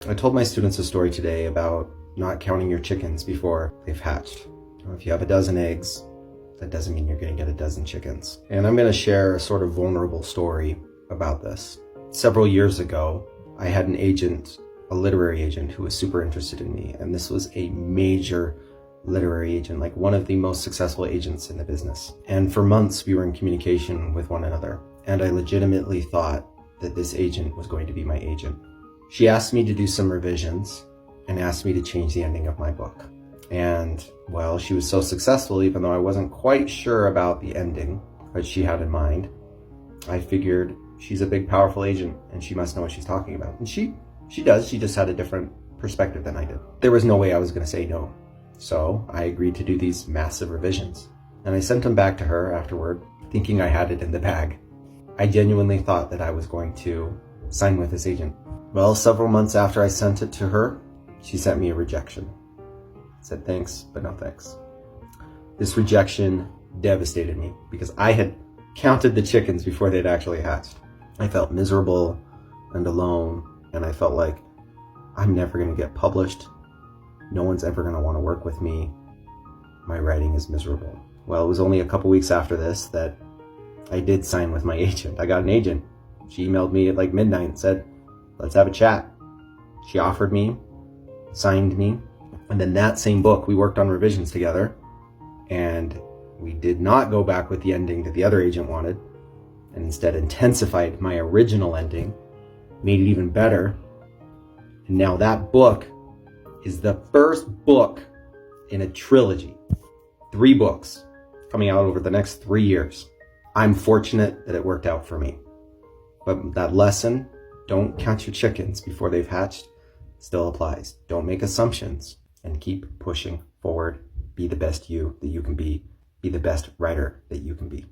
I told my students a story today about not counting your chickens before they've hatched. If you have a dozen eggs, that doesn't mean you're going to get a dozen chickens. And I'm going to share a sort of vulnerable story about this. Several years ago, I had an agent, a literary agent, who was super interested in me. And this was a major literary agent, like one of the most successful agents in the business. And for months, we were in communication with one another. And I legitimately thought that this agent was going to be my agent. She asked me to do some revisions and asked me to change the ending of my book. And well, she was so successful, even though I wasn't quite sure about the ending that she had in mind, I figured she's a big, powerful agent and she must know what she's talking about. And she does, she just had a different perspective than I did. There was no way I was going to say no. So I agreed to do these massive revisions. And I sent them back to her afterward, thinking I had it in the bag. I genuinely thought that I was going to sign with this agent. Well, several months after I sent it to her, she sent me a rejection. Said thanks, but no thanks. This rejection devastated me because I had counted the chickens before they'd actually hatched. I felt miserable and alone, and I felt like I'm never going to get published. No one's ever going to want to work with me. My writing is miserable. Well, it was only a couple weeks after this that I did sign with my agent. I got an agent. She emailed me at like midnight and said, let's have a chat. She offered me, signed me, and then that same book, we worked on revisions together, and we did not go back with the ending that the other agent wanted, and instead intensified my original ending, made it even better. And now that book is the first book in a trilogy. 3 books coming out over the next 3 years. I'm fortunate that it worked out for me. But that lesson, don't count your chickens before they've hatched, still applies. Don't make assumptions and keep pushing forward. Be the best you that you can be. Be the best writer that you can be.